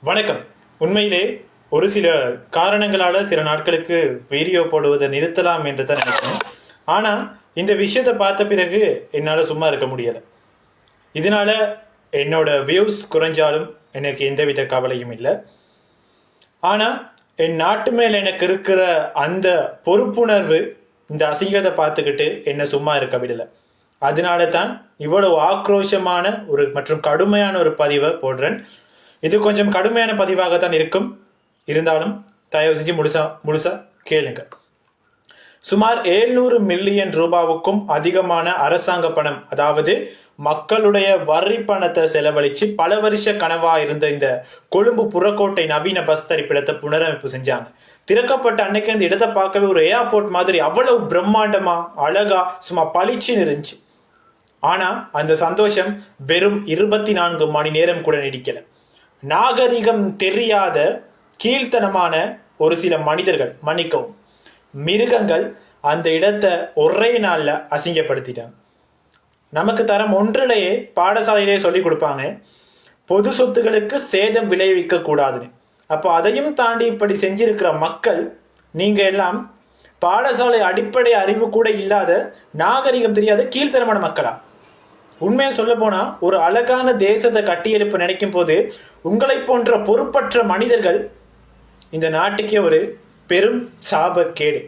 வணக்கம். உண்மையிலே ஒரு சில காரணங்களால் சில நாட்களுக்கு வீடியோ போடுவதை நிறுத்தலாம் என்று தான் நினைக்கிறேன். ஆனால் இந்த விஷயத்தை பார்த்த பிறகு என்னால் சும்மா இருக்க முடியலை. இதனால் என்னோட வியூஸ் குறைஞ்சாலும் எனக்கு எந்தவித கவலையும் இல்லை. ஆனால் என் நாட்டு மேல் எனக்கு இருக்கிற அந்த பொறுப்புணர்வு இந்த அசிங்கத்தை பார்த்துக்கிட்டு என்னை சும்மா இருக்க விடலை. அதனால தான் இவ்வளவு ஆக்ரோஷமான மற்றும் கடுமையான ஒரு பதிவை போடுறேன். இது கொஞ்சம் கடுமையான பதிவாகத்தான் இருக்கும். இருந்தாலும் தயவு செஞ்சு முழுசா கேளுங்க. சுமார் 700 மில்லியன் ரூபாவுக்கும் அதிகமான அரசாங்க பணம், அதாவது மக்களுடைய வரி பணத்தை செலவழிச்சு பல வருஷ கனவா இருந்த இந்த கொழும்பு புறக்கோட்டை நவீன பஸ் தரிப்பிடத்தை புனரமைப்பு செஞ்சாங்க. திறக்கப்பட்ட அன்னைக்கு அந்த இடத்தை பார்க்கவே ஒரு ஏர்போர்ட் மாதிரி அவ்வளவு பிரம்மாண்டமா அழகா சும்மா பளிச்சுன்னு இருந்துச்சு. ஆனா அந்த சந்தோஷம் வெறும் 24 மணி நேரம் கூட நீடிக்கல. நாகரிகம் தெரியாத கீழ்த்தனமான ஒரு சில மனிதர்கள், மன்னிக்கவும், மிருகங்கள் அந்த இடத்தை ஒரே நாள்ல அசிங்கப்படுத்திட்டாங்க. நமக்கு தரம் ஒன்றிலேயே பாடசாலையிலேயே சொல்லி கொடுப்பாங்க, பொது சொத்துகளுக்கு சேதம் விளைவிக்க கூடாதுன்னு. அப்போ அதையும் தாண்டி இப்படி செஞ்சிருக்கிற மக்கள், நீங்க எல்லாம் பாடசாலை அடிப்படை அறிவு கூட இல்லாத, நாகரிகம் தெரியாத கீழ்த்தரமான மக்களா? உண்மையை சொல்ல போனா ஒரு அழகான தேசத்தை கட்டியெழுப்ப நினைக்கும் போது உங்களை போன்ற பொறுப்பற்ற மனிதர்கள் இந்த நாட்டுக்கே ஒரு பெரும் சாபக்கேடு.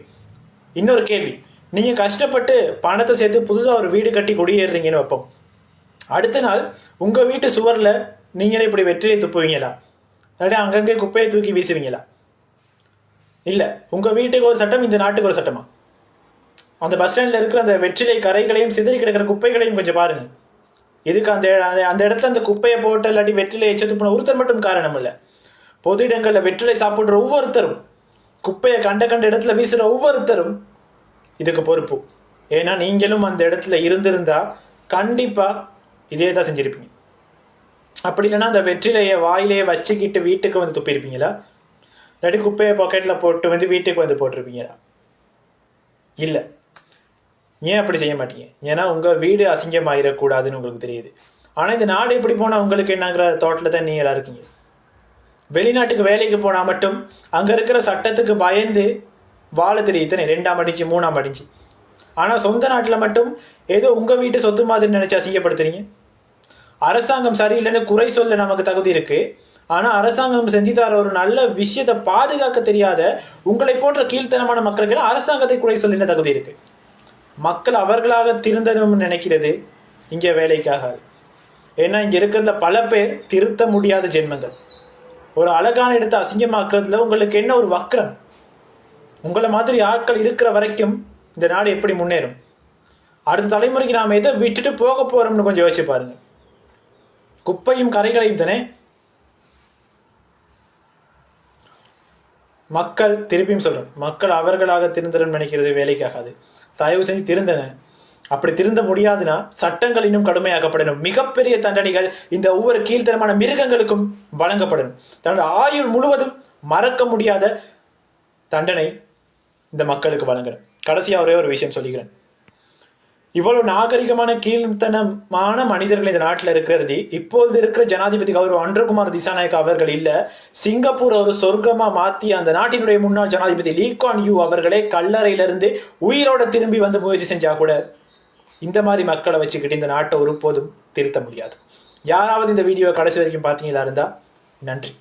இன்னொரு கேள்வி, நீங்க கஷ்டப்பட்டு பணத்தை சேர்த்து புதுசாக ஒரு வீடு கட்டி குடியேறீங்கன்னு வைப்போம். அடுத்த நாள் உங்க வீட்டு சுவர்ல நீங்களே இப்படி வெற்றிலை துப்புவீங்களா? இல்லாட்டி அங்கங்கே குப்பையை தூக்கி வீசுவீங்களா? இல்லை, உங்க வீட்டுக்கு ஒரு சட்டம், இந்த நாட்டுக்கு ஒரு சட்டமா? அந்த பஸ் ஸ்டாண்டில் இருக்கிற அந்த வெற்றிலை கரைகளையும் சிதறி கிடக்கிற குப்பைகளையும் கொஞ்சம் பாருங்க. இதுக்கு அந்த அந்த இடத்துல அந்த குப்பையை போட்டு இல்லாட்டி வெற்றிலை எச்சத்து போன ஒருத்தர் மட்டும் காரணம் இல்லை. பொது இடங்களில் வெற்றிலை சாப்பிட்ற ஒவ்வொருத்தரும், குப்பையை கண்ட இடத்துல வீசுகிற ஒவ்வொருத்தரும் இதுக்கு பொறுப்பு. ஏன்னா நீங்களும் அந்த இடத்துல இருந்திருந்தா கண்டிப்பா இதே தான் செஞ்சிருப்பீங்க. அப்படி இல்லைன்னா அந்த வெற்றிலையை வாயிலேயே வச்சுக்கிட்டு வீட்டுக்கு வந்து துப்பியிருப்பீங்களா? இல்லாட்டி குப்பையை பாக்கெட்டில் போட்டு வந்து வீட்டுக்கு வந்து போட்டிருப்பீங்களா? இல்லை. ஏன் அப்படி செய்ய மாட்டீங்க? ஏன்னா உங்கள் வீடு அசிங்கமாயிடக்கூடாதுன்னு உங்களுக்கு தெரியுது. ஆனால் இந்த நாடு எப்படி போனால் உங்களுக்கு என்னங்கிற தோட்டத்தில் தான் நீங்கள் இருக்கீங்க. வெளிநாட்டுக்கு வேலைக்கு போனால் மட்டும் அங்கே இருக்கிற சட்டத்துக்கு பயந்து வாழ தெரியுது தானே, 2ஆம் அடிச்சு 3ஆம் அடிச்சு. ஆனால் சொந்த நாட்டில் மட்டும் ஏதோ உங்கள் வீட்டு சொத்து மாதிரி நினச்சி அசிங்கப்படுத்துறீங்க. அரசாங்கம் சரியில்லைன்னு குறை சொல்ல நமக்கு தகுதி இருக்கு. ஆனால் அரசாங்கம் செஞ்சு தர ஒரு நல்ல விஷயத்தை பாதுகாக்க தெரியாத உங்களை போன்ற கீழ்த்தனமான மக்களுக்கு அரசாங்கத்தை குறை சொல்ல என்ன தகுதி இருக்கு? மக்கள் அவர்களாக திருந்தணும்னு நினைக்கிறது இங்கே வேலைக்காகாது. ஏன்னா இங்கே இருக்கிறதுல பல பேர் திருத்த முடியாத ஜென்மங்கள். ஒரு அழகான இடத்தை அசிங்கமாக்குறதுல உங்களுக்கு என்ன ஒரு வக்ரம்? உங்களை மாதிரி ஆட்கள் இருக்கிற வரைக்கும் இந்த நாடு எப்படி முன்னேறும்? அடுத்த தலைமுறைக்கு நாம் எதை விட்டுட்டு போக போறோம்னு கொஞ்சம் யோசிச்சு பாருங்க. குப்பையும் கரைகளையும் தானே. மக்கள், திருப்பியும் சொல்றேன், மக்கள் அவர்களாக திருந்தணும்னு நினைக்கிறது வேலைக்காகாது. தயவு செஞ்சு திருந்தன. அப்படி திருந்த முடியாதுன்னா சட்டங்கள் இன்னும் கடுமையாக்கப்படணும். மிகப்பெரிய தண்டனைகள் இந்த ஒவ்வொரு கீழ்த்தரமான மிருகங்களுக்கும் வழங்கப்படணும். தன்னோட ஆயுள் முழுவதும் மறக்க முடியாத தண்டனை இந்த மக்களுக்கு வழங்கணும். கடைசியா ஒரே ஒரு விஷயம் சொல்லிக்கிறேன். இவ்வளவு நாகரிகமான கீழ்த்தனமான மனிதர்கள் இந்த நாட்டில் இருக்கிறது இப்பொழுது இருக்கிற ஜனாதிபதி கௌரவ அன்ருகுமார் திசாநாயக் அவர்கள் இல்ல, சிங்கப்பூர் ஒரு சொர்க்கமா மாத்தி அந்த நாட்டினுடைய முன்னாள் ஜனாதிபதி லீ குவான் யூ அவர்களே கல்லறையிலிருந்து உயிரோட திரும்பி வந்து முயற்சி செஞ்சா கூட இந்த மாதிரி மக்களை வச்சுக்கிட்டு இந்த நாட்டை ஒருபோதும் திருத்த முடியாது. யாராவது இந்த வீடியோவை கடைசி வரைக்கும் பார்த்தீங்களா இருந்தா நன்றி.